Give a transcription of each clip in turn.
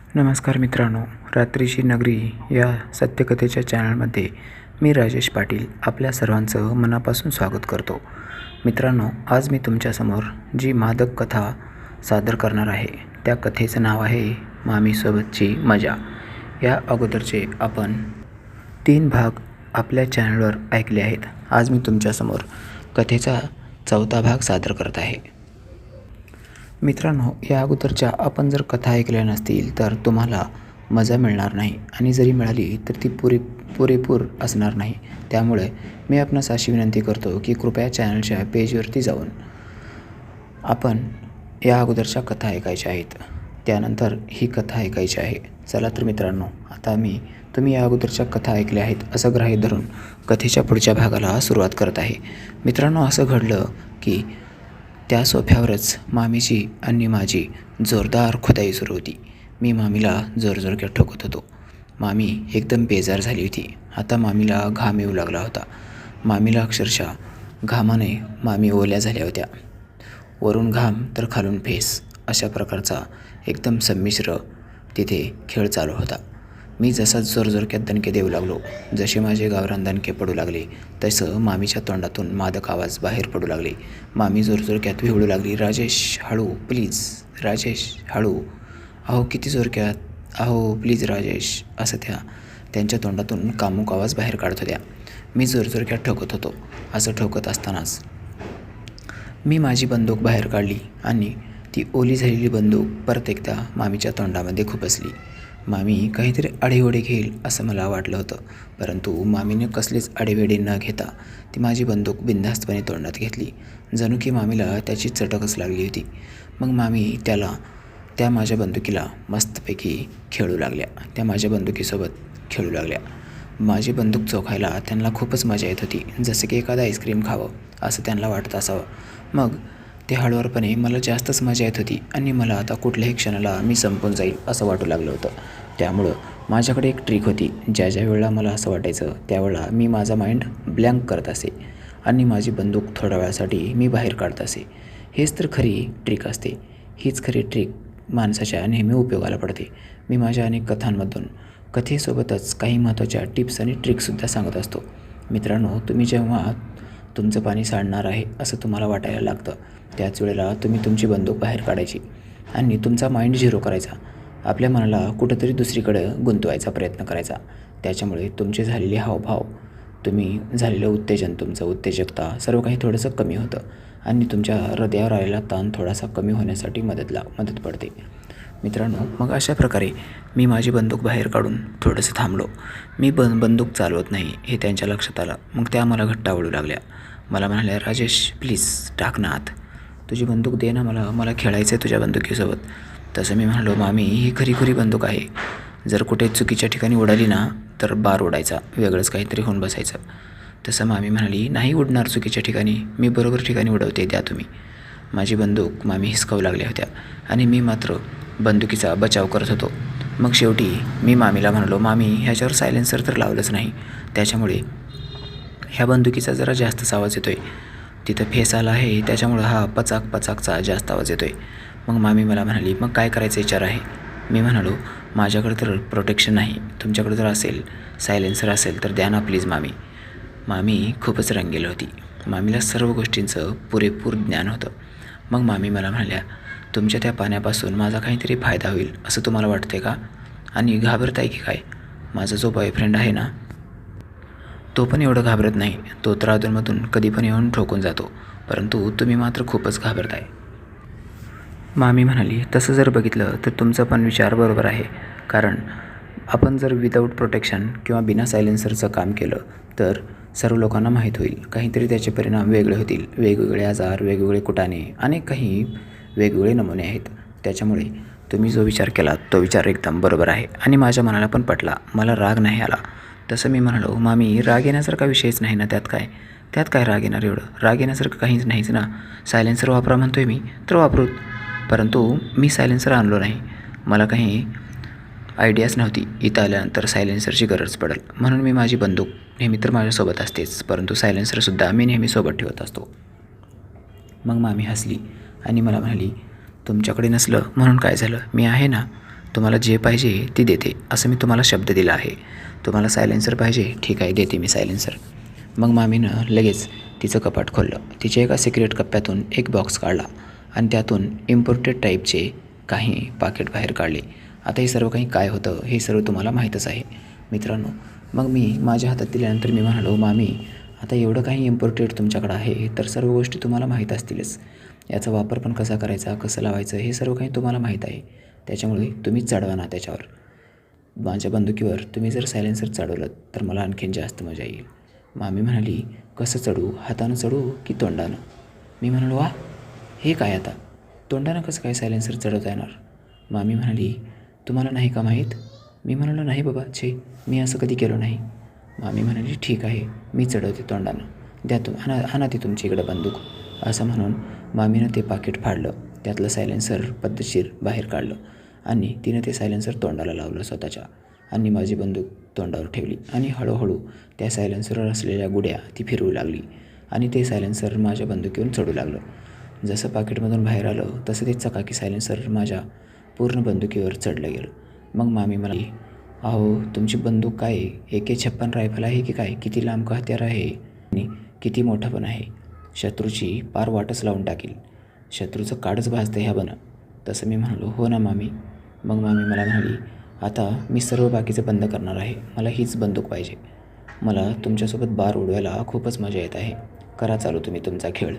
नमस्कार मित्रांनो, रात्रीची नगरी या सत्यकथेच्या चॅनलमध्ये मी राजेश पाटील आपल्या सर्वांचं मनापासून स्वागत करतो. मित्रांनो, आज मी तुमच्यासमोर जी मादक कथा सादर करणार आहे त्या कथेचं नाव आहे मामीसोबतची मजा. या अगोदरचे आपण 3 भाग आपल्या चॅनलवर ऐकले आहेत. आज मी तुमच्यासमोर कथेचा 4था भाग सादर करत आहे. मित्रांनो, या अगोदरच्या आपण जर कथा ऐकल्या नसतील तर तुम्हाला मजा मिळणार नाही आणि जरी मिळाली तर ती पुरेपूर असणार नाही. त्यामुळे मी आपणास अशी विनंती करतो की कृपया चॅनलच्या पेजवरती जाऊन आपण या अगोदरच्या कथा ऐकायच्या आहेत, त्यानंतर ही कथा ऐकायची आहे. चला तर मित्रांनो, आता तुम्ही या अगोदरच्या कथा ऐकल्या आहेत असं गृहीत धरून कथेच्या पुढच्या भागाला सुरुवात करत आहे. मित्रांनो, असं घडलं की त्या सोफ्यावरच मामीची आणि माझी जोरदार खुदाई सुरू होती. मी मामीला जोरजोरक्यात ठोकत होतो. मामी एकदम बेजार झाली होती. आता मामीला घाम येऊ लागला होता. मामीला अक्षरशः घामाने मामी ओल्या झाल्या होत्या. वरून घाम तर खालून फेस, अशा प्रकारचा एकदम संमिश्र तिथे खेळ चालू होता. मी जसा जोरजोरक्यात दणके देऊ लागलो, जसे माझे गावरान दणके पडू लागले तसं मामीच्या तोंडातून मादक आवाज बाहेर पडू लागले. मामी जोरजोरक्यात विहळू लागली, राजेश हळू प्लीज, राजेश हळू, अहो किती जोरक्यात, अहो प्लीज राजेश, असं त्यांच्या तोंडातून कामुक आवाज बाहेर काढत होत्या. मी जोरजोरक्यात ठोकत होतो. असं ठोकत असतानाच मी माझी बंदूक बाहेर काढली आणि ती ओली झालेली बंदूक परत एकदा मामीच्या तोंडामध्ये खुपसली. मामी काहीतरी आढेवेढे घेईल असं मला वाटलं होतं, परंतु मामीने कसलेच आढेवेढे न घेता ती माझी बंदूक बिनधास्तपणे तोंडात घेतली. जणू की मामीला त्याची चटकच लागली होती. मग मामी त्या माझ्या बंदुकीला मस्तपैकी खेळू लागल्या. त्या माझ्या बंदुकीसोबत खेळू लागल्या. माझी बंदूक चोखायला त्यांना खूपच मजा येत होती, जसं की एखादा आईस्क्रीम खावं असं त्यांना वाटत असावं. मग ते हळूवारपणे मला जास्तच मजा येत होती आणि मला आता कुठल्याही क्षणाला मी संपून जाईल असं वाटू लागलं होतं. त्यामुळं माझ्याकडे एक ट्रिक होती. ज्या वेळेला मला असं वाटायचं त्यावेळेला मी माझा माइंड ब्लँक करत असे आणि माझी बंदूक थोड्या वेळासाठी मी बाहेर काढत असे. हेच तर खरी ट्रिक असते. हीच खरी ट्रिक माणसाच्या नेहमी उपयोगाला पडते. मी माझ्या अनेक कथांमधून कथेसोबतच काही महत्त्वाच्या टिप्स आणि ट्रिकसुद्धा सांगत असतो. मित्रांनो, तुम्ही जेव्हा तुमचं पाणी सांडणार आहे असं तुम्हाला वाटायला लागतं त्याच वेळेला तुम्ही तुमची बंदूक बाहेर काढायची आणि तुमचा माइंड झिरो करायचा. आपल्या मनाला कुठंतरी दुसरीकडं गुंतवायचा प्रयत्न करायचा. त्याच्यामुळे तुमचे झालेले हावभाव, तुम्ही झालेलं उत्तेजन, तुमचं उत्तेजकता सर्व काही थोडंसं कमी होतं आणि तुमच्या हृदयावर आलेला ताण थोडासा कमी होण्यासाठी मदत पडते. मित्रांनो, मग अशा प्रकारे मी माझी बंदूक बाहेर काढून थोडंसं थांबलो. मी बंदूक चालवत नाही हे त्यांच्या लक्षात आलं. मग त्या मला घट्ट आवडू लागल्या. मला म्हणाल्या, राजेश प्लीज टाक ना आत, तुझी बंदूक दे ना, मला खेळायचं आहे तुझ्या बंदुकीसोबत. तसं मी म्हणालो, मामी ही खरी बंदूक आहे. जर कुठे चुकीच्या ठिकाणी उडाली ना तर बार उडायचा, वेगळंच काहीतरी होऊन बसायचं. तसं मामी म्हणाली, नाही उडणार चुकीच्या ठिकाणी, मी बरोबर ठिकाणी उडवते, द्या तुम्ही. माझी बंदूक मामी हिसकावू लागल्या होत्या आणि मी मात्र बंदुकीचा बचाव करत होतो. मग शेवटी मी मामीला म्हणालो, मामी ह्याच्यावर सायलेन्सर तर लावलंच नाही, त्याच्यामुळे ह्या बंदुकीचा जरा जास्तच आवाज येतो आहे. तिथं फेस आला आहे त्याच्यामुळं हा पचाकचा जास्त आवाज येतो आहे. मग मामी मला म्हणाली, मग काय करायचं विचार आहे. मी म्हणालो, माझ्याकडे तर प्रोटेक्शन नाही, तुमच्याकडे जर असेल सायलेन्सर असेल तर द्या ना प्लीज मामी. मामी खूपच रंगेल होती. मामीला सर्व गोष्टींचं पुरेपूर ज्ञान होतं. मग मामी मला म्हणाल्या, तुमच्या त्या पाण्यापासून माझा काहीतरी फायदा होईल असं तुम्हाला वाटते का, आणि घाबरताय की काय. माझा जो बॉयफ्रेंड आहे ना तो पण एवढं घाबरत नाही, तो तर अधूनमधून कधी पण येऊन ठोकून जातो, परंतु तुम्ही मात्र खूपच घाबरताय. मामी म्हणाली, तसं जर बघितलं तर तुमचा पण विचार बरोबर आहे, कारण आपण जर विदाऊट प्रोटेक्शन किंवा बिना सायलेन्सरचं काम केलं तर सर्व लोकांना माहीत होईल, काहीतरी त्याचे परिणाम वेगळे होतील. वेगवेगळे आजार, वेगवेगळे कुटाणे, अनेक काही वेगवेगळे नमुने आहेत. त्याच्यामुळे तुम्ही जो विचार केला तो विचार एकदम बरोबर आहे आणि माझ्या मनाला पण पटला. मला राग नाही आला. तसं मी म्हणालो, मामी राग येण्यासारखा विषयच नाही ना, त्यात काय राग येणार, एवढं राग येण्यासारखं काहीच नाहीच ना. सायलेन्सर वापरा म्हणतोय मी तर वापरूत, परंतु मी सायलेन्सर आणलो नाही. मला काही आयडियाच नव्हती इथं आल्यानंतर सायलेन्सरची गरज पडेल, म्हणून मी माझी बंदूक नेहमी तर माझ्यासोबत असतेच, परंतु सायलेन्सरसुद्धा मी नेहमी सोबत ठेवत असतो. मग मामी हसली आणि मला म्हणाली, तुमच्याकडे नसलं म्हणून काय झालं, मी आहे ना, तुम्हाला जे पाहिजे ती देते असं मी तुम्हाला शब्द दिला आहे. तुम्हाला सायलेन्सर पाहिजे, ठीक आहे देते मी सायलेन्सर. मग मामीनं लगेच तिचं कपाट खोललं. तिच्या एका सिक्रेट कप्प्यातून एक बॉक्स काढला आणि त्यातून इम्पोर्टेड टाईपचे काही पाकिट बाहेर काढले. आता हे सर्व काही काय होतं हे सर्व तुम्हाला माहीतच आहे मित्रांनो. मग मी माझ्या हातात दिल्यानंतर मी म्हणालो, मामी आता एवढं काही इम्पोर्टेड तुमच्याकडं आहे तर सर्व गोष्टी तुम्हाला माहीत असतीलच. याचा वापर पण कसा करायचा, कसं लावायचं हे सर्व काही तुम्हाला माहीत आहे. त्याच्यामुळे तुम्हीच चढवा ना त्याच्यावर. माझ्या बंदुकीवर तुम्ही जर सायलेन्सर चढवलं तर मला आणखीन जास्त मजा येईल. मामी म्हणाली, कसं चढवू, हातानं चढवू की तोंडानं? मी म्हणालो, वा हे काय आता, तोंडानं कसं काय सायलेन्सर चढवता येणार? मामी म्हणाली, तुम्हाला नाही का माहीत? मी म्हणालो, नाही बाबा, छे मी असं कधी केलं नाही. मामी म्हणाली, ठीक आहे मी चढवते तोंडानं, द्या आणा ती तुमची इकडं बंदूक. असं म्हणून मामीनं ते पाकिट फाडलं, त्यातलं सायलेन्सर पद्धतशीर बाहेर काढलं आणि तिनं ते सायलेन्सर तोंडाला लावलं स्वतःच्या आणि माझी बंदूक तोंडावर ठेवली आणि हळूहळू त्या सायलेन्सरवर असलेल्या गुड्या ती फिरवू लागली आणि ते सायलेन्सर माझ्या बंदुकीवरून चढू लागलं. जसं पाकिटमधून बाहेर आलं तसं ते चकाकी सायलेन्सर माझ्या पूर्ण बंदुकीवर चढलं गेलं. मग मामी म्हणाली, अहो तुमची बंदूक काय AK-56 रायफल आहे की काय? किती लांब हत्यार आहे आणि किती मोठं पण आहे, शत्रूची पार वाटच लावून टाकील, शत्रूचं काडच भाजतं ह्या बनं. तसं मी म्हणालो, हो ना मामी. मग मामी मला म्हणाली, आता मी सर्व बाकीचं बंद करणार आहे, मला हीच बंदूक पाहिजे. मला तुमच्यासोबत बार उडवायला खूपच मजा येत आहे, करा चालू तुम्ही तुमचा खेळ.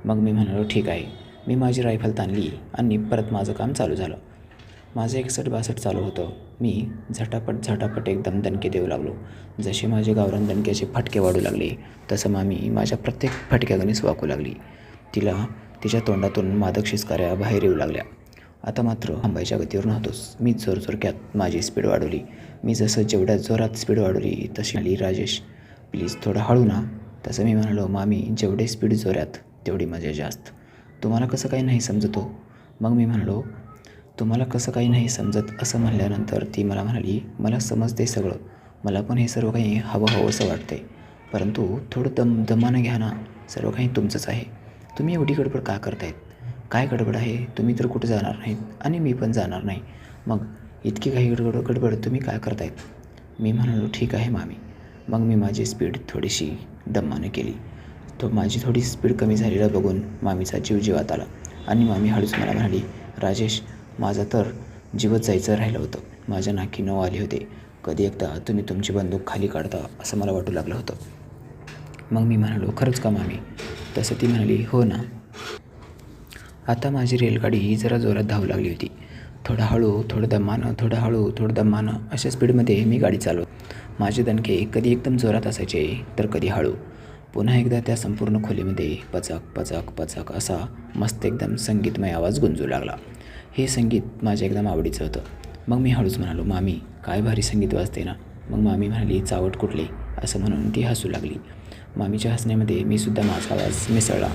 मग मी म्हणालो, ठीक आहे. मी माझी रायफल ताणली आणि परत माझं काम चालू झालं. माझं 61-62 चालू होतं. मी झटापट एकदम दणके देऊ लागलो. जसे माझे गावरान दणक्याचे फटके वाढू लागले तसं मामी माझ्या प्रत्येक फटक्यागणीच वाकू लागली. तिला तिच्या तोंडातून मादक शिस्काऱ्या बाहेर येऊ लागल्या. आता मात्र थांबायच्या गतीवर नव्हतोच. मी जोरजोरक्यात माझी स्पीड वाढवली. मी जसं जेवढ्या जोरात स्पीड वाढवली तशी आली, राजेश प्लीज थोडं हळू ना. तसं मी म्हणालो, मामी जेवढे स्पीड जोरात तेवढी मजा जास्त, तुम्हाला कसं काही नाही समजतो? मग मी म्हणालो, तुम्हाला कसं काही नाही समजत असं म्हणल्यानंतर ती मला म्हणाली, मला समजते सगळं, मला पण हे सर्व काही हवं असं वाटतंय, परंतु थोडं दमानं घ्या ना, सर्व काही तुमचंच आहे. तुम्ही एवढी गडबड का करतायत? काय गडबड आहे? तुम्ही तर कुठं जाणार नाहीत आणि मी पण जाणार नाही, मग इतकी काही गडबड तुम्ही काय करतायत? मी म्हणालो, ठीक आहे मामी. मग मी माझी स्पीड थोडीशी दमानं केली. माझी थोडी स्पीड कमी झालेलं बघून मामीचा जीव जीवात आला आणि मामी हळूच मला म्हणाली, राजेश माझं तर जीवच जायचं राहिलं होतं, माझ्या नाकी नऊ आले होते, कधी एकदा तुम्ही तुमची बंदूक खाली काढता असं मला वाटू लागलं होतं. मग मी म्हणालो, खरंच का मामी? तसं ती म्हणाली, हो ना. आता माझी रेलगाडी जरा जोरात धावू लागली होती. थोडं हळू थोडं दमानं, थोडं हळू थोडं दमानं अशा स्पीडमध्ये मी गाडी चालवत. माझे दणके कधी एकदम जोरात असायचे तर कधी हळू. पुन्हा एकदा त्या संपूर्ण खोलीमध्ये पचक पचक पचक असा मस्त एकदम संगीतमय आवाज गुंजू लागला. हे संगीत माझ्या एकदम आवडीचं होतं. मग मी हळूच म्हणालो, मामी काय भारी संगीत वाजते ना. मग मामी म्हणाली, चावट कुठले, असं म्हणून ती हसू लागली. मामीच्या हसण्यामध्ये मी सुद्धा माझा आवाज मिसळला.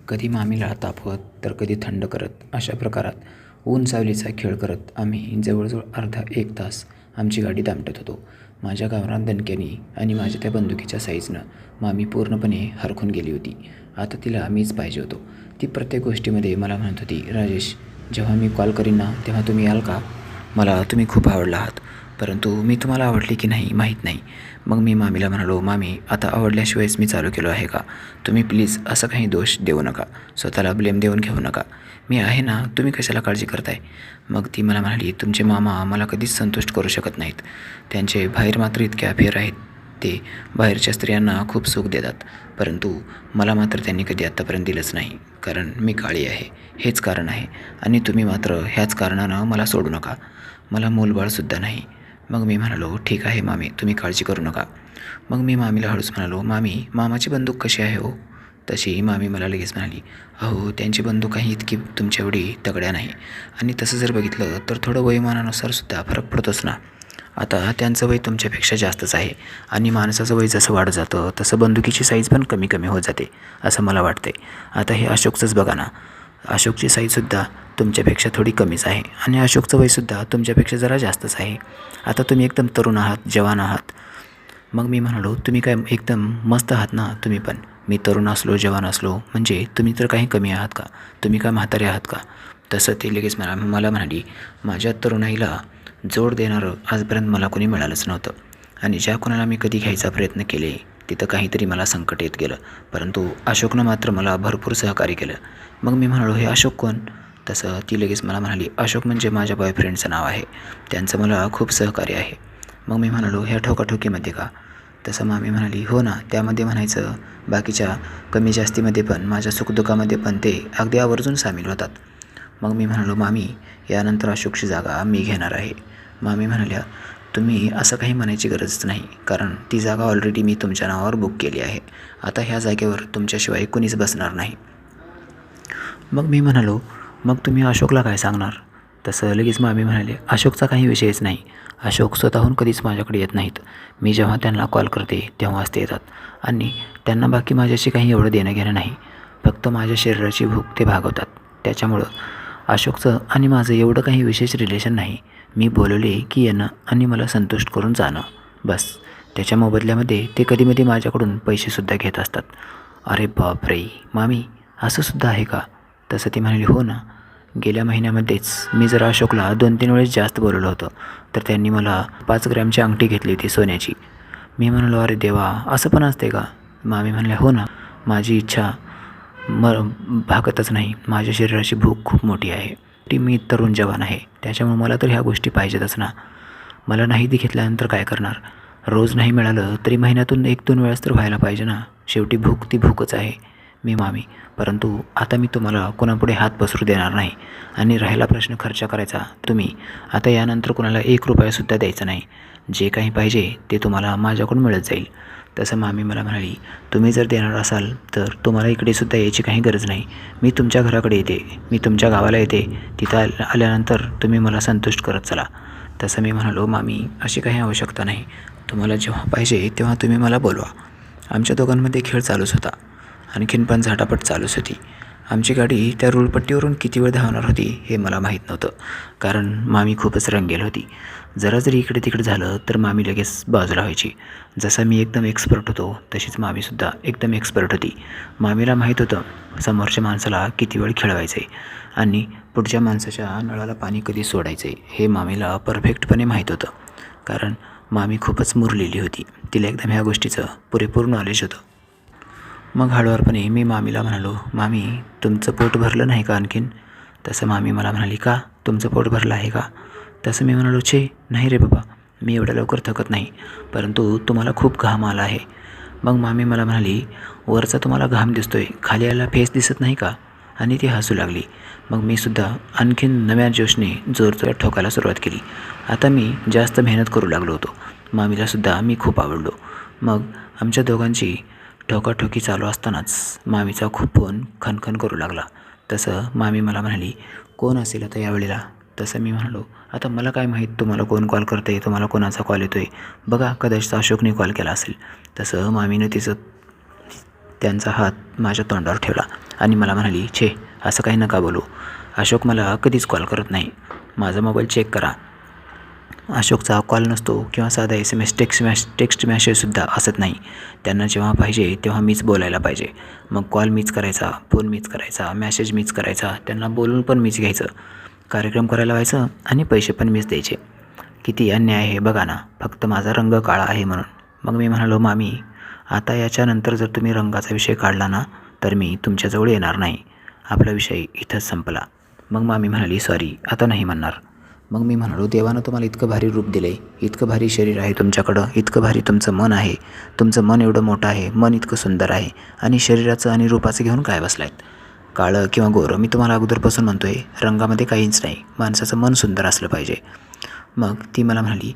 कधी मामीला तापवत तर कधी थंड करत, अशा प्रकारात ऊन सावलीचा खेळ करत आम्ही जवळजवळ अर्धा 1 तास आमची गाडी दामटत होतो. माझ्या गावरान दणक्यानी आणि माझ्या त्या बंदुकीच्या साईजनं मामी पूर्णपणे हरखून गेली होती. आता तिला मीच पाहिजे होतो. ती प्रत्येक गोष्टीमध्ये मला म्हणत होती, राजेश जेव्हा मी कॉल करीन ना तेव्हा तुम्ही याल का? मला तुम्ही खूप आवडला आहात, परंतु मी तुम्हाला आवडले की नाही माहीत नाही. मग मी मामीला म्हणालो, मामी आता आवडल्याशिवायच मी चालू केलो आहे का? तुम्ही प्लीज असं काही दोष देऊ नका, स्वतःला ब्लेम देऊन घेऊ नका, मी आहे ना, तुम्ही कशाला काळजी करताय? मग ती मला म्हणाली, तुमचे मामा मला कधीच संतुष्ट करू शकत नाहीत, त्यांचे बाहेर मात्र इतके अफेअर आहेत, ते बाहेरच्या स्त्रियांना खूप सुख देतात, परंतु मला मात्र त्यांनी कधी आत्तापर्यंत दिलंच नाही, कारण मी काळी आहे, हेच कारण आहे. आणि तुम्ही मात्र ह्याच कारणानं मला सोडू नका, मला मूलबाळसुद्धा नाही. मग मी म्हणालो, ठीक आहे मामी, तुम्ही काळजी करू नका. मग मी मामीला हळूच म्हणालो, मामी मामाची बंदूक कशी आहे हो? तशी मामी मला लगेच म्हणाली, अहो त्यांची बंदूक काही इतकी तुमच्या एवढी तगड्या नाही, आणि तसं जर बघितलं तर थोडं वयोमानानुसार सुद्धा फरक पडतोच ना. आता त्यांचं वय तुमच्यापेक्षा जास्तच आहे आणि माणसाचं वय जसं वाढत जातं तसं बंदुकीची साईज पण कमी कमी होत जाते असं मला वाटते. आता हे अशोकचंच बघा ना, अशोकची साईजसुद्धा तुमच्यापेक्षा थोडी कमीच आहे आणि अशोकचं वयसुद्धा तुमच्यापेक्षा जरा जास्तच आहे. आता तुम्ही एकदम तरुण आहात, जवान आहात. मग मी म्हणालो, तुम्ही काय एकदम मस्त आहात ना तुम्ही पण, मी तरुण असलो जवान असलो म्हणजे तुम्ही तर काही कमी आहात का? तुम्ही काय म्हातारे आहात का? तसं ती लगेच मला म्हणाली, माझ्या तरुणाईला जोड देणारं आजपर्यंत मला कोणी मिळालंच नव्हतं आणि ज्या कोणाला मी कधी घ्यायचा प्रयत्न केले तिथं काहीतरी मला संकट येत गेलं. परंतु अशोकनं मात्र मला भरपूर सहकार्य केलं. मग मी म्हणालो, हे अशोक कोण? तसं ती लगेच मला म्हणाली, अशोक म्हणजे माझ्या बॉयफ्रेंडचं नाव आहे. त्यांचं मला खूप सहकार्य आहे. मग मी म्हणालो, ह्या ठोकाठोकीमध्ये का? तसं मामी म्हणाली, हो ना, त्यामध्ये म्हणायचं बाकीच्या कमी जास्तीमध्ये पण, माझ्या सुखदुःखामध्ये पण ते अगदी आवर्जून सामील होतात. मग मी म्हणालो, मामी यानंतर अशोकची जागा मी घेणार आहे. मामी म्हणाल्या, तुम्ही असं काही म्हणायची गरजच नाही, कारण ती जागा ऑलरेडी मी तुमच्या नावावर बुक केली आहे. आता ह्या जागेवर तुमच्याशिवाय कुणीच बसणार नाही. मग मी म्हणालो, मग तुम्ही अशोकला काय सांगणार? तसं लगेच मामी म्हणाले, अशोकचा काही विषयच नाही. अशोक स्वतःहून कधीच माझ्याकडे येत नाहीत. मी जेव्हा त्यांना कॉल करते तेव्हाच ते येतात आणि त्यांना बाकी माझ्याशी काही एवढं देणं घेणं नाही. फक्त माझ्या शरीराची भूक ते भागवतात. त्याच्यामुळं अशोकचं आणि माझं एवढं काही विशेष रिलेशन नाही. मी बोलवले की येणं आणि मला संतुष्ट करून जाणं, बस. त्याच्या मोबदल्यामध्ये ते कधीमधी माझ्याकडून पैसेसुद्धा घेत असतात. अरे बापरे मामी, असंसुद्धा आहे का? तसं ती म्हणाली, हो ना. गेल्या महिन्यामध्येच मी जरा अशोकला 2-3 वेळेस जास्त बोलवलं होतं, तर त्यांनी मला 5 ग्रॅमची अंगठी घेतली होती सोन्याची. मी म्हणालो, अरे देवा, असं पण असते का? मामी म्हणल्या, हो ना. माझी इच्छा भागतच नाही. माझ्या शरीराची भूक खूप मोठी आहे. मी तरुण जवान आहे, त्याच्यामुळे मला तर ह्या गोष्टी पाहिजेतच ना. मला नाही ती घेतल्यानंतर काय करणार? रोज नाही मिळालं तरी महिन्यातून 1-2 वेळेस तर व्हायला पाहिजे ना. शेवटी भूक ती भूकच आहे. मी मामी, परंतु आता मी तुम्हाला कोणापुढे हात पसरू देणार नाही. आणि राहिला प्रश्न खर्च करायचा, तुम्ही आता यानंतर कोणाला 1 रुपयासुद्धा द्यायचा नाही. जे काही पाहिजे ते तुम्हाला माझ्याकडून मिळत जाईल. तसं मामी मला म्हणाली, तुम्ही जर देणार असाल तर तुम्हाला इकडेसुद्धा यायची काही गरज नाही. मी तुमच्या घराकडे येते, मी तुमच्या गावाला येते. तिथं आल्यानंतर तुम्ही मला संतुष्ट करत चला. तसं मी म्हणालो, मामी अशी काही आवश्यकता नाही. तुम्हाला जेव्हा पाहिजे तेव्हा तुम्ही मला बोलवा. आमच्या दोघांमध्ये खेळ चालूच होता. आणखीन पण झटापट चालूच होती. आमची गाडी त्या रुळपट्टीवरून किती वेळ धावणार होती हे मला माहीत नव्हतं, कारण मामी खूपच रंगेल होती. जरा जरी इकडे तिकडे झालं तर मामी लगेच बाजूला व्हायची. जसा मी एकदम एक्सपर्ट होतो तशीच मामीसुद्धा एकदम एक्सपर्ट होती. मामीला माहीत होतं समोरच्या माणसाला किती वेळ खेळवायचं आहे आणि पुढच्या माणसाच्या नळाला पाणी कधी सोडायचं आहे हे मामीला परफेक्टपणे माहीत होतं, कारण मामी खूपच मुरलेली होती. तिला एकदम ह्या गोष्टीचं पुरेपूर नॉलेज होतं. मग हळूवारपणे मी मामीला म्हणालो, मामी तुमचं पोट भरलं नाही का आणखीन? तसं मामी मला म्हणाली, का तुमचं पोट भरलं आहे का? तसं मी म्हणालो, छे नाही रे बाबा, मी एवढ्या लवकर थकत नाही, परंतु तुम्हाला खूप घाम आला आहे. मग मामी मला म्हणाली, वरचा तुम्हाला घाम दिसतोय, खाली यायला फेस दिसत नाही का? आणि ती हसू लागली. मग मी सुद्धा आणखीन नव्या जोशने जोरजोरात ठोकायला सुरुवात केली. आता मी जास्त मेहनत करू लागलो होतो. मामीलासुद्धा मी खूप आवडलो. मग आमच्या दोघांची ठोकाठोकी चालू असतानाच मामीचा खूप फोन खनखन करू लागला. तसं मामी मला म्हणाली, कोण असेल आता यावेळेला? तसं मी म्हणालो, आता मला काय माहीत तुम्हाला कोण कॉल करतं आहे, तुम्हाला कोणाचा कॉल येतो आहे. बघा, कदाचित अशोकने कॉल केला असेल. तसं मामीनं त्यांचा हात माझ्या तोंडावर ठेवला आणि मला म्हणाली, छे असं काही नका बोलू. अशोक मला कधीच कॉल करत नाही. माझा मोबाईल चेक करा. अशोकचा कॉल नसतो किंवा साधा SMS टेक्स्ट मॅसेजसुद्धा असत नाही. त्यांना जेव्हा पाहिजे तेव्हा मीच बोलायला पाहिजे. मग कॉल मीच करायचा, फोन मीच करायचा, मॅसेज मीच करायचा, त्यांना बोलून पण मीच घ्यायचं, कार्यक्रम करायला व्हायचं आणि पैसे पण मीच द्यायचे. किती अन्याय आहे बघा ना, फक्त माझा रंग काळा आहे म्हणून. मग मी म्हणालो, मामी आता याच्यानंतर जर तुम्ही रंगाचा विषय काढला ना तर मी तुमच्याजवळ येणार नाही. आपला विषय इथंच संपला. मग मामी म्हणाली, सॉरी आता नाही म्हणणार. मग मी म्हणालो, देवानं तुम्हाला इतकं भारी रूप दिलं आहे, इतकं भारी शरीर आहे तुमच्याकडं, इतकं भारी तुमचं मन आहे, तुमचं मन एवढं मोठं आहे, मन इतकं सुंदर आहे आणि शरीराचं आणि रूपाचं घेऊन काय बसलायत? काळं किंवा गोरं, मी तुम्हाला अगोदरपासून म्हणतो आहे, रंगामध्ये काहीच नाही, माणसाचं मन सुंदर असलं पाहिजे. मग ती मला म्हणाली,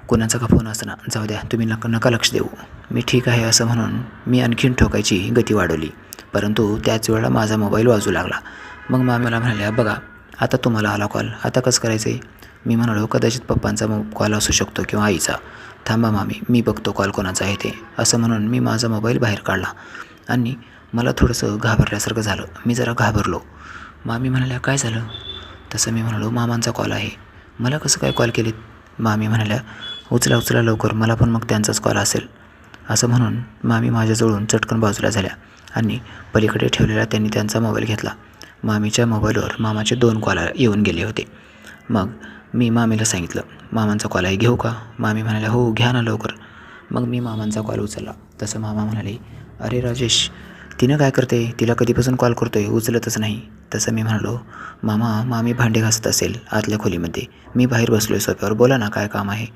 कोणाचा का फोन असं ना, जाऊ द्या, तुम्ही नका लक्ष देऊ, मी ठीक आहे असं म्हणून मी आणखीन ठोकायची गती वाढवली. परंतु त्याच वेळेला माझा मोबाईल वाजू लागला. मग मला म्हणाल्या, बघा आता तुम्हाला आला कॉल, आता कसं करायचं आहे? मी म्हणालो, कदाचित पप्पांचा कॉल असू शकतो किंवा आईचा. थांबा मामी, मी बघतो कॉल कोणाचा आहे ते. असं म्हणून मी माझा मोबाईल बाहेर काढला आणि मला थोडंसं घाबरल्यासारखं झालं. मी जरा घाबरलो. मामी म्हणाल्या, काय झालं? तसं मी म्हणालो, मामांचा कॉल आहे. मला कसं काय कॉल केलेत? मामी म्हणाल्या, उचला लवकर, मला पण मग त्यांचाच कॉल असेल. असं म्हणून मामी माझ्याजवळून चटकन बाजूला झाल्या आणि पलीकडे ठेवलेला त्यांनी त्यांचा मोबाईल घेतला. मामीच्या मोबाईलवर मामाचे 2 कॉल येऊन गेले होते. मग मी मामीला सांगितलं, मामांचा कॉल आहे, घेऊ का? मामी म्हणाल्या, हो घ्या ना लवकर. मग मी मामांचा कॉल उचलला. तसं मामा म्हणाले, अरे राजेश, तिनं काय करते? तिला कधीपासून कॉल करतोय, उचलतच नाही. तसं मी म्हणालो, मामा मामी भांडे घासत असेल आतल्या खोलीमध्ये, मी बाहेर बसलो आहे सोफ्यावर, बोला ना काय काम आहे?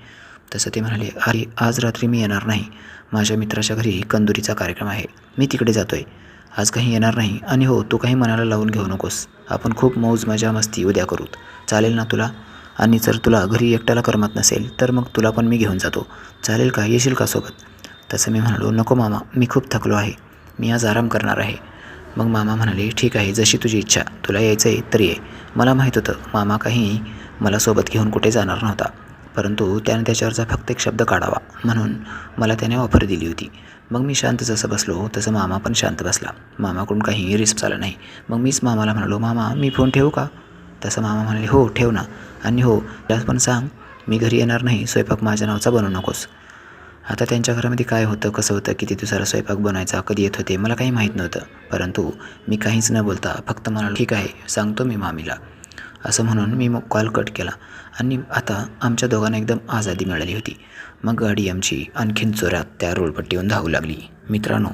तसं ते म्हणाले, अरे आज रात्री मी येणार नाही, माझ्या मित्राच्या घरी कंदुरीचा कार्यक्रम आहे, मी तिकडे जातो आहे, आज काही येणार नाही. आणि हो, तू काही मनाला लावून घेऊ नकोस, आपण खूप मौज मजा मस्ती उद्या करूत, चालेल ना तुला? आणि जर तुला घरी एकट्याला करमत नसेल तर मग तुला पण मी घेऊन जातो, चालेल का? येशील का सोबत? तसं मी म्हणालो, नको मामा, मी खूप थकलो आहे, मी आज आराम करणार आहे. मग मामा म्हणाले, ठीक आहे, जशी तुझी इच्छा, तुला यायचं आहे तर ये. मला माहीत होतं मामा काही मला सोबत घेऊन कुठे जाणार नव्हता, परंतु त्याने त्याच्यावरचा फक्त एक शब्द काढावा म्हणून मला त्याने ऑफर दिली होती. मग मी शांत जसं बसलो तसं मामा पण शांत बसला. मामाकडून काही रिस्क आला नाही. मग मीच मामाला म्हणालो, मामा मी फोन ठेवू का? तसं मामा म्हणाले, हो ठेव ना. आणि हो, त्याला पण सांग मी घरी येणार नाही, स्वयंपाक माझ्या नावचा बनवू नकोस. आता त्यांच्या घरामध्ये काय होतं, कसं होतं, किती दिवसाला स्वयंपाक बनायचा, कधी येत होते, मला काही माहीत नव्हतं. परंतु मी काहीच न बोलता फक्त म्हणालो, ठीक आहे, सांगतो मी मामीला, असं म्हणून मी मग कॉल कट केला. आणि आता आमच्या दोघांना एकदम आझादी मिळाली होती. मग गाडी आमची आणखीन जोरात त्या रोडपट्टीहून धावू लागली. मित्रांनो,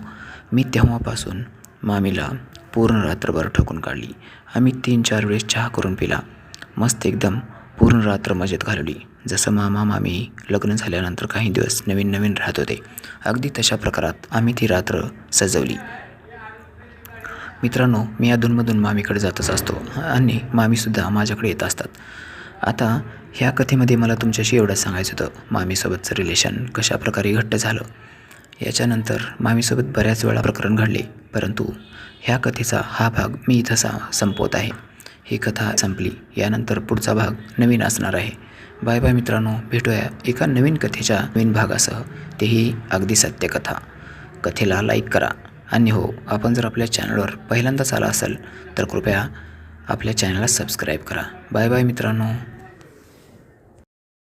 मी तेव्हापासून मामीला पूर्ण रात्रभर ठोकून काढली. आम्ही 3-4 वेळेस चहा करून पिला, मस्त एकदम पूर्ण रात्र मजेत घालवली. जसं मामा मामी लग्न झाल्यानंतर काही दिवस नवीन नवीन राहत होते, अगदी तशा प्रकारात आम्ही ती रात्र सजवली. मित्रांनो, मी अधूनमधून मामीकडे जातच असतो आणि मामीसुद्धा माझ्याकडे येत असतात. आता ह्या कथेमध्ये मला तुमच्याशी एवढंच सांगायचं होतं, मामीसोबतचं रिलेशन कशाप्रकारे घट्ट झालं. याच्यानंतर मामीसोबत बऱ्याच वेळा प्रकरण घडले, परंतु ह्या कथेचा हा भाग मी इथं संपवत आहे. ही कथा संपली, यानंतर पुढचा भाग नवीन असणार आहे. बाय बाय मित्रांनो, भेटूया एका नवीन कथेच्या नवीन भागासह, तेही अगदी सत्य कथा. कथेला लाईक करा. आणि हो, आपण जर आपल्या चॅनलवर पहिल्यांदाच आला असाल तर कृपया आपल्या चॅनलला सबस्क्राईब करा. बाय बाय मित्रांनो.